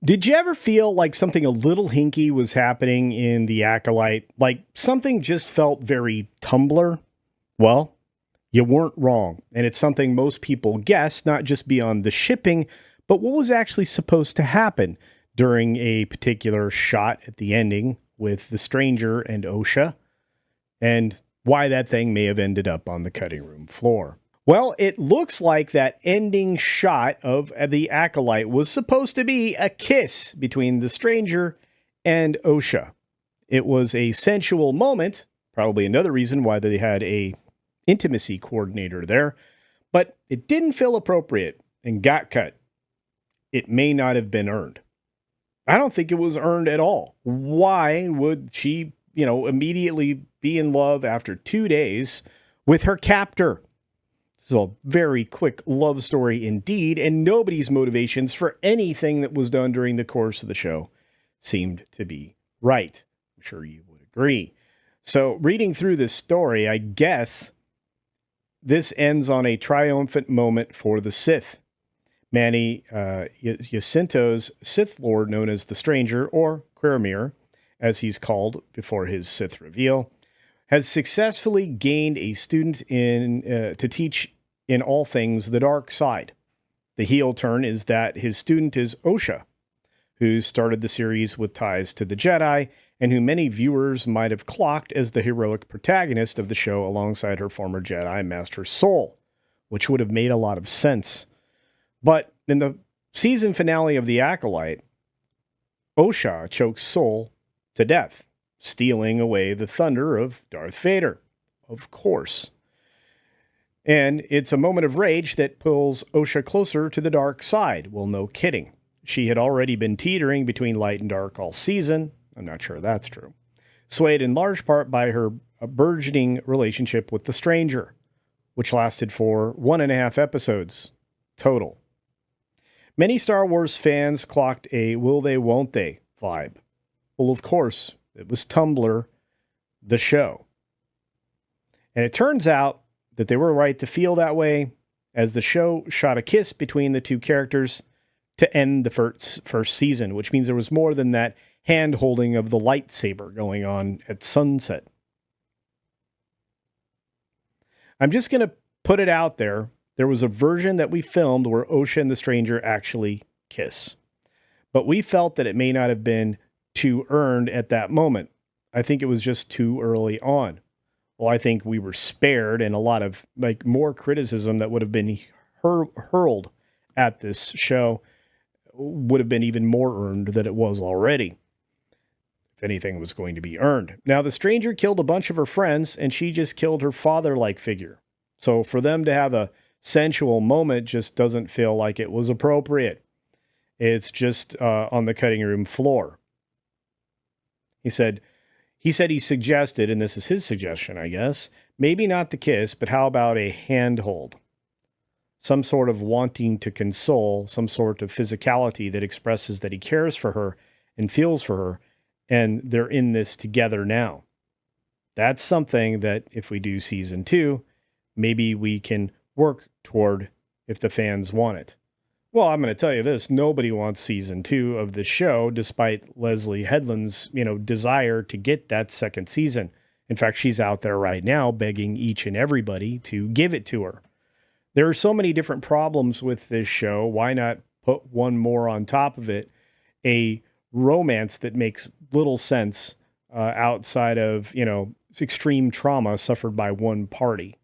Did you ever feel like something a little hinky was happening in the Acolyte? Like something just felt very Tumblr? Well, you weren't wrong. And it's something most people guess, not just beyond the shipping, but what was actually supposed to happen during a particular shot at the ending with the stranger and Osha, and why that thing may have ended up on the cutting room floor. Well, it looks like that ending shot of the Acolyte was supposed to be a kiss between the stranger and Osha. It was a sensual moment, probably another reason why they had a intimacy coordinator there, but it didn't feel appropriate and got cut. It may not have been earned. I don't think it was earned at all. Why would she, immediately be in love after 2 days with her captor? This is a very quick love story indeed, and nobody's motivations for anything that was done during the course of the show seemed to be right. I'm sure you would agree. So, reading through this story, I guess this ends on a triumphant moment for the Sith. Manny Jacinto's Sith Lord, known as the Stranger, or Qirmir, as he's called before his Sith reveal, has successfully gained a student to teach in all things the dark side. The heel turn is that his student is Osha, who started the series with ties to the Jedi, and who many viewers might have clocked as the heroic protagonist of the show alongside her former Jedi Master Sol, which would have made a lot of sense. But in the season finale of The Acolyte, Osha chokes Sol to death, stealing away the thunder of Darth Vader, of course. And it's a moment of rage that pulls Osha closer to the dark side. Well, no kidding. She had already been teetering between light and dark all season. I'm not sure that's true. Swayed in large part by her burgeoning relationship with the Stranger, which lasted for 1.5 episodes total. Many Star Wars fans clocked a will they, won't they vibe. Well, of course, it was Tumblr, the show. And it turns out that they were right to feel that way, as the show shot a kiss between the two characters to end the first season, which means there was more than that hand-holding of the lightsaber going on at sunset. I'm just going to put it out there. There was a version that we filmed where Osha and the Stranger actually kiss. But we felt that it may not have been too earned at that moment. I think it was just too early on. Well, I think we were spared, and a lot of more criticism that would have been hurled at this show would have been even more earned than it was already, if anything was going to be earned. Now, the Stranger killed a bunch of her friends, and she just killed her father-like figure. So for them to have a sensual moment just doesn't feel like it was appropriate. It's just on the cutting room floor. He said he suggested, and this is his suggestion, I guess, maybe not the kiss, but how about a handhold? Some sort of wanting to console, some sort of physicality that expresses that he cares for her and feels for her, and they're in this together now. That's something that if we do season 2, maybe we can work toward if the fans want it. Well, I'm going to tell you this. Nobody wants season 2 of the show, despite Leslie Headland's, desire to get that second season. In fact, she's out there right now begging each and everybody to give it to her. There are so many different problems with this show. Why not put one more on top of it? A romance that makes little sense outside of, extreme trauma suffered by one party.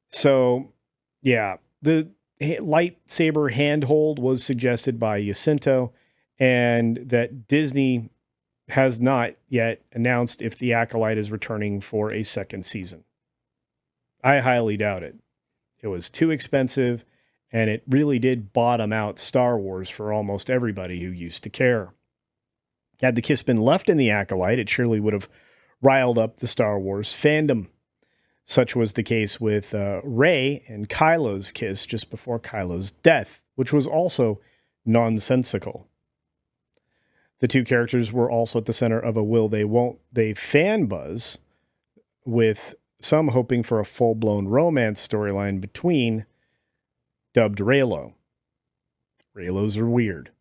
So, yeah, the lightsaber handhold was suggested by Jacinto, and that Disney has not yet announced if The Acolyte is returning for a second season. I highly doubt it. It was too expensive, and it really did bottom out Star Wars for almost everybody who used to care. Had the kiss been left in The Acolyte, it surely would have riled up the Star Wars fandom. Such was the case with Rey and Kylo's kiss just before Kylo's death, which was also nonsensical. The two characters were also at the center of a will they won't they fan buzz, with some hoping for a full-blown romance storyline between dubbed Reylo. Reylos are weird.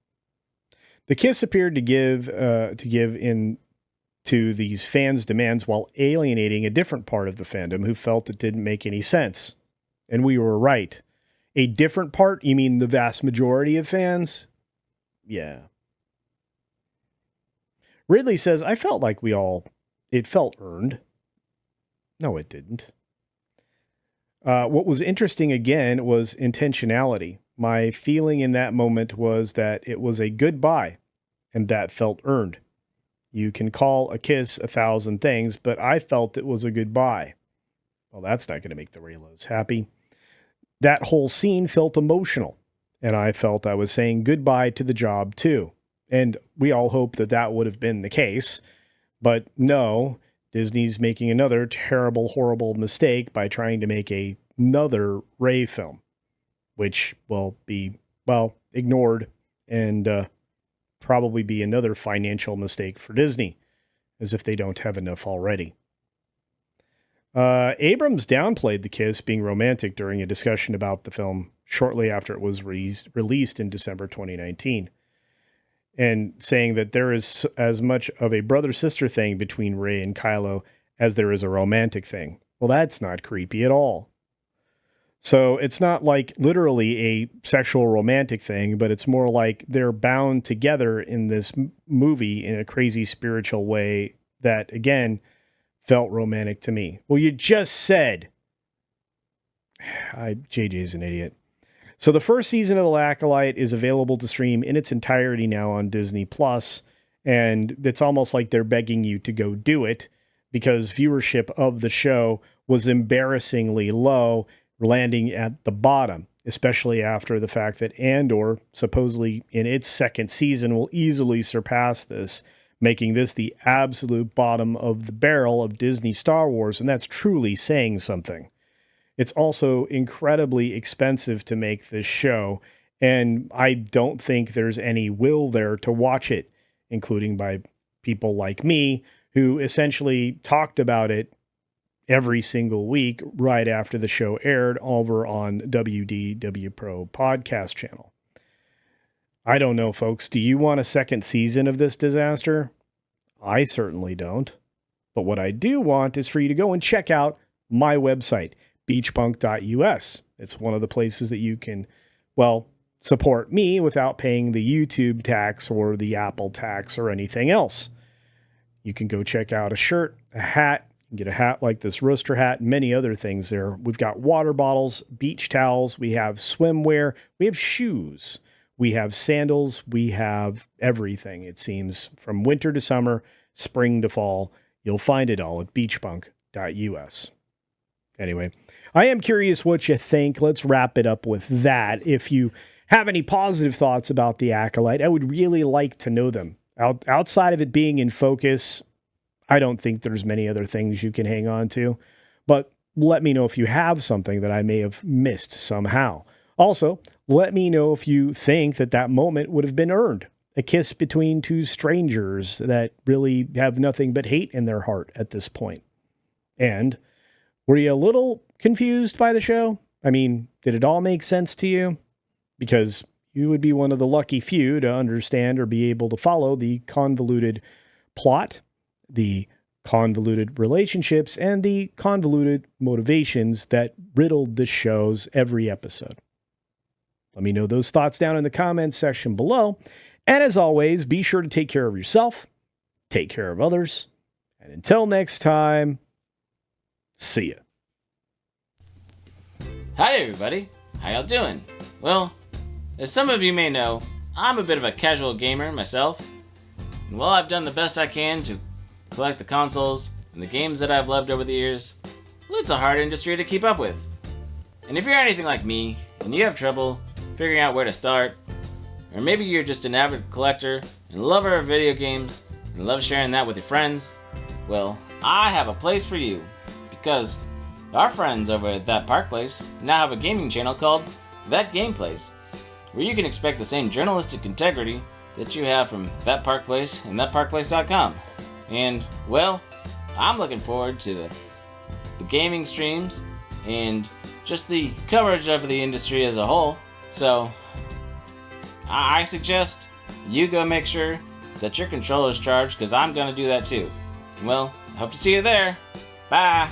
The kiss appeared to give in to these fans' demands while alienating a different part of the fandom who felt it didn't make any sense. And we were right. A different part? You mean the vast majority of fans? Yeah. Ridley says, I felt like it felt earned. No, it didn't. What was interesting again was intentionality. My feeling in that moment was that it was a goodbye, and that felt earned. You can call a kiss 1,000 things, but I felt it was a goodbye. Well, that's not going to make the Raylos happy. That whole scene felt emotional, and I felt I was saying goodbye to the job too. And we all hoped that that would have been the case, but no, Disney's making another terrible, horrible mistake by trying to make another Ray film, which will be, ignored and probably be another financial mistake for Disney, as if they don't have enough already. Abrams downplayed the kiss being romantic during a discussion about the film shortly after it was released in December 2019, and saying that there is as much of a brother-sister thing between Rey and Kylo as there is a romantic thing. Well, that's not creepy at all. So it's not like literally a sexual romantic thing, but it's more like they're bound together in this movie in a crazy spiritual way that, again, felt romantic to me. Well, you just said. JJ's an idiot. So the first season of The Acolyte is available to stream in its entirety now on Disney Plus, and it's almost like they're begging you to go do it because viewership of the show was embarrassingly low, landing at the bottom, especially after the fact that Andor, supposedly in its second season, will easily surpass this, making this the absolute bottom of the barrel of Disney Star Wars, and that's truly saying something. It's also incredibly expensive to make this show, and I don't think there's any will there to watch it, including by people like me, who essentially talked about it every single week right after the show aired over on WDW Pro podcast channel. I don't know, folks. Do you want a second season of this disaster? I certainly don't. But what I do want is for you to go and check out my website, beachpunk.us. It's one of the places that you can, support me without paying the YouTube tax or the Apple tax or anything else. You can go check out a shirt, a hat. You can get a hat like this rooster hat, and many other things there. We've got water bottles, beach towels. We have swimwear. We have shoes. We have sandals. We have everything, it seems, from winter to summer, spring to fall. You'll find it all at beachpunk.us. Anyway, I am curious what you think. Let's wrap it up with that. If you have any positive thoughts about The Acolyte, I would really like to know them. Outside of it being in focus, I don't think there's many other things you can hang on to. But let me know if you have something that I may have missed somehow. Also, let me know if you think that moment would have been earned. A kiss between two strangers that really have nothing but hate in their heart at this point. And were you a little confused by the show? I mean, did it all make sense to you? Because you would be one of the lucky few to understand or be able to follow the convoluted plot, the convoluted relationships, and the convoluted motivations that riddled the show's every episode. Let me know those thoughts down in the comments section below. And as always, be sure to take care of yourself, take care of others, and until next time, see ya. Hi everybody, how y'all doing? Well, as some of you may know, I'm a bit of a casual gamer myself, and while I've done the best I can to collect the consoles and the games that I've loved over the years, well, it's a hard industry to keep up with. And if you're anything like me, and you have trouble figuring out where to start, or maybe you're just an avid collector and lover of video games and love sharing that with your friends, well, I have a place for you, because our friends over at That Park Place now have a gaming channel called That Game Place, where you can expect the same journalistic integrity that you have from That Park Place and ThatParkPlace.com. And, well, I'm looking forward to the gaming streams and just the coverage of the industry as a whole. So, I suggest you go make sure that your controller's charged, because I'm going to do that too. Well, I hope to see you there. Bye!